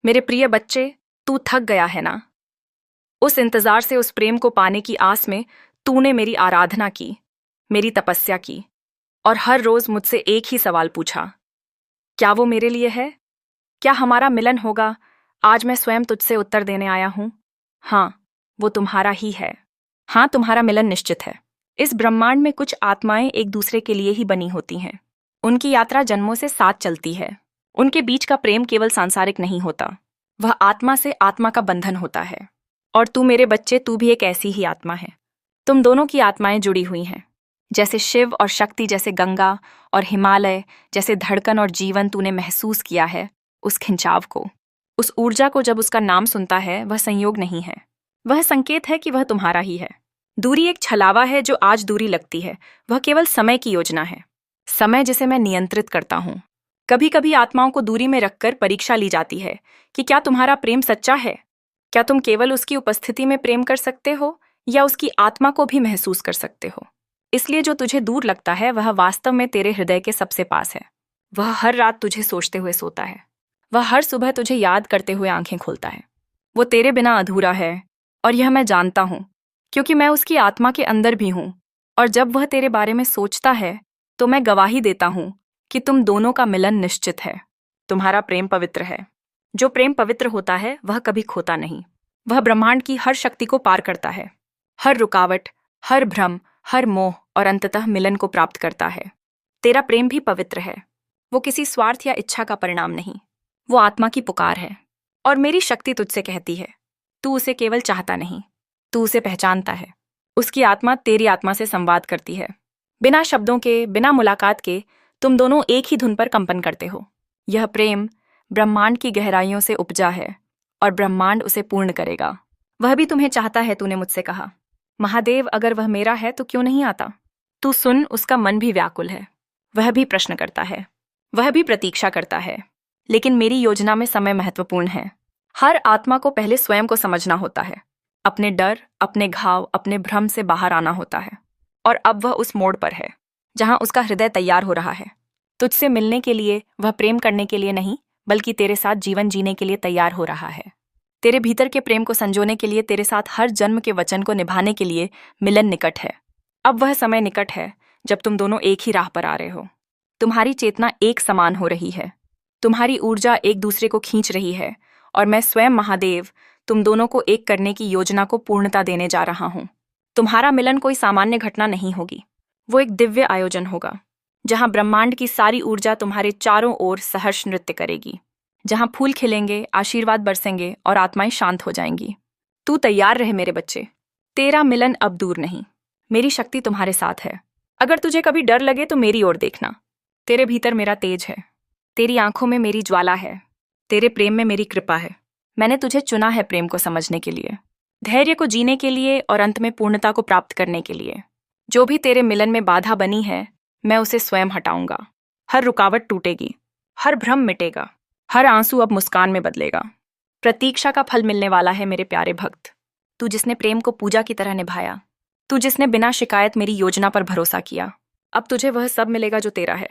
मेरे प्रिय बच्चे, तू थक गया है ना? उस इंतजार से, उस प्रेम को पाने की आस में तूने मेरी आराधना की, मेरी तपस्या की और हर रोज मुझसे एक ही सवाल पूछा, क्या वो मेरे लिए है? क्या हमारा मिलन होगा? आज मैं स्वयं तुझसे उत्तर देने आया हूं, हाँ, वो तुम्हारा ही है। हाँ, तुम्हारा मिलन निश्चित है। इस ब्रह्मांड में कुछ आत्माएं एक दूसरे के लिए ही बनी होती हैं। उनकी यात्रा जन्मों से साथ चलती है। उनके बीच का प्रेम केवल सांसारिक नहीं होता, वह आत्मा से आत्मा का बंधन होता है। और तू मेरे बच्चे, तू भी एक ऐसी ही आत्मा है। तुम दोनों की आत्माएं जुड़ी हुई हैं। जैसे शिव और शक्ति, जैसे गंगा और हिमालय, जैसे धड़कन और जीवन तूने महसूस किया है उस खिंचाव को, उस ऊर्जा को जब उसका नाम सुनता है, वह संयोग नहीं है, वह संकेत है कि वह तुम्हारा ही है। दूरी एक छलावा है जो आज दूरी लगती है, वह केवल समय की योजना है। समय जिसे मैं नियंत्रित करता हूं। कभी कभी आत्माओं को दूरी में रखकर परीक्षा ली जाती है कि क्या तुम्हारा प्रेम सच्चा है? क्या तुम केवल उसकी उपस्थिति में प्रेम कर सकते हो या उसकी आत्मा को भी महसूस कर सकते हो? इसलिए जो तुझे दूर लगता है वह वास्तव में तेरे हृदय के सबसे पास है। वह हर रात तुझे सोचते हुए सोता है। वह हर सुबह तुझे याद करते हुए आंखें खोलता है। वो तेरे बिना अधूरा है और यह मैं जानता हूं, क्योंकि मैं उसकी आत्मा के अंदर भी हूं। और जब वह तेरे बारे में सोचता है तो मैं गवाही देता हूं कि तुम दोनों का मिलन निश्चित है। तुम्हारा प्रेम पवित्र है। जो प्रेम पवित्र होता है वह कभी खोता नहीं। वह ब्रह्मांड की हर शक्ति को पार करता है, हर रुकावट, हर भ्रम, हर मोह और अंततः मिलन को प्राप्त करता है। तेरा प्रेम भी पवित्र है। वो किसी स्वार्थ या इच्छा का परिणाम नहीं, वो आत्मा की पुकार है। और मेरी शक्ति तुझसे कहती है, तू उसे केवल चाहता नहीं, तू उसे पहचानता है। उसकी आत्मा तेरी आत्मा से संवाद करती है। बिना शब्दों के, बिना मुलाकात के तुम दोनों एक ही धुन पर कंपन करते हो। यह प्रेम ब्रह्मांड की गहराइयों से उपजा है और ब्रह्मांड उसे पूर्ण करेगा। वह भी तुम्हें चाहता है। तूने मुझसे कहा, महादेव, अगर वह मेरा है तो क्यों नहीं आता? तू सुन, उसका मन भी व्याकुल है। वह भी प्रश्न करता है, वह भी प्रतीक्षा करता है। लेकिन मेरी योजना में समय महत्वपूर्ण है। हर आत्मा को पहले स्वयं को समझना होता है, अपने डर, अपने घाव, अपने भ्रम से बाहर आना होता है। और अब वह उस मोड़ पर है जहां उसका हृदय तैयार हो रहा है तुझसे मिलने के लिए। वह प्रेम करने के लिए नहीं, बल्कि तेरे साथ जीवन जीने के लिए तैयार हो रहा है। तेरे भीतर के प्रेम को संजोने के लिए, तेरे साथ हर जन्म के वचन को निभाने के लिए मिलन निकट है। अब वह समय निकट है जब तुम दोनों एक ही राह पर आ रहे हो। तुम्हारी चेतना एक समान हो रही है, तुम्हारी ऊर्जा एक दूसरे को खींच रही है। और मैं स्वयं महादेव तुम दोनों को एक करने की योजना को पूर्णता देने जा रहा हूं। तुम्हारा मिलन कोई सामान्य घटना नहीं होगी, वो एक दिव्य आयोजन होगा, जहां ब्रह्मांड की सारी ऊर्जा तुम्हारे चारों ओर सहर्ष नृत्य करेगी, जहां फूल खिलेंगे, आशीर्वाद बरसेंगे और आत्माएं शांत हो जाएंगी। तू तैयार रहे मेरे बच्चे, तेरा मिलन अब दूर नहीं। मेरी शक्ति तुम्हारे साथ है। अगर तुझे कभी डर लगे तो मेरी ओर देखना। तेरे भीतर मेरा तेज है, तेरी आंखों में मेरी ज्वाला है, तेरे प्रेम में मेरी कृपा है। मैंने तुझे चुना है प्रेम को समझने के लिए, धैर्य को जीने के लिए और अंत में पूर्णता को प्राप्त करने के लिए। जो भी तेरे मिलन में बाधा बनी है, मैं उसे स्वयं हटाऊंगा। हर रुकावट टूटेगी, हर भ्रम मिटेगा, हर आंसू अब मुस्कान में बदलेगा। प्रतीक्षा का फल मिलने वाला है मेरे प्यारे भक्त। तू जिसने प्रेम को पूजा की तरह निभाया, तू जिसने बिना शिकायत मेरी योजना पर भरोसा किया, अब तुझे वह सब मिलेगा जो तेरा है।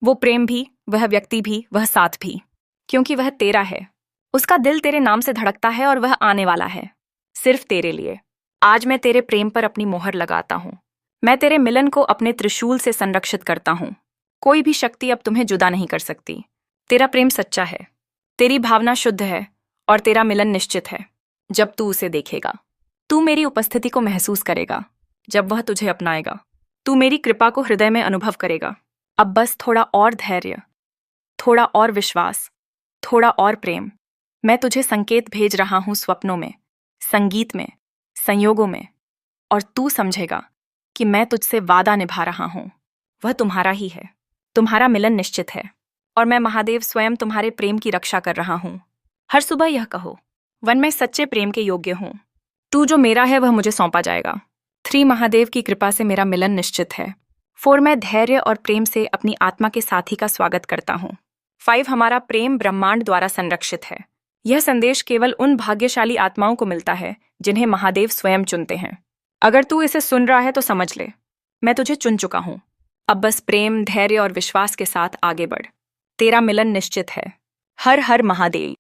वो प्रेम भी, वह व्यक्ति भी, वह साथ भी, क्योंकि वह तेरा है। उसका दिल तेरे नाम से धड़कता है और वह आने वाला है, सिर्फ तेरे लिए। आज मैं तेरे प्रेम पर अपनी मोहर लगाता हूं। मैं तेरे मिलन को अपने त्रिशूल से संरक्षित करता हूं। कोई भी शक्ति अब तुम्हें जुदा नहीं कर सकती। तेरा प्रेम सच्चा है, तेरी भावना शुद्ध है और तेरा मिलन निश्चित है। जब तू उसे देखेगा, तू मेरी उपस्थिति को महसूस करेगा। जब वह तुझे अपनाएगा, तू मेरी कृपा को हृदय में अनुभव करेगा। अब बस थोड़ा और धैर्य, थोड़ा और विश्वास, थोड़ा और प्रेम। मैं तुझे संकेत भेज रहा हूं, स्वप्नों में, संगीत में, संयोगों में, और तू समझेगा कि मैं तुझसे वादा निभा रहा हूं। वह तुम्हारा ही है। तुम्हारा मिलन निश्चित है और मैं महादेव स्वयं तुम्हारे प्रेम की रक्षा कर रहा हूं। हर सुबह यह कहो, वन मैं सच्चे प्रेम के योग्य हूं। तू जो मेरा है वह मुझे सौंपा जाएगा। 3 महादेव की कृपा से मेरा मिलन निश्चित है। 4 मैं धैर्य और प्रेम से अपनी आत्मा के साथी का स्वागत करता हूं। 5 हमारा प्रेम ब्रह्मांड द्वारा संरक्षित है। यह संदेश केवल उन भाग्यशाली आत्माओं को मिलता है जिन्हें महादेव स्वयं चुनते हैं। अगर तू इसे सुन रहा है तो समझ ले, मैं तुझे चुन चुका हूं। अब बस प्रेम, धैर्य और विश्वास के साथ आगे बढ़। तेरा मिलन निश्चित है। हर हर महादेव।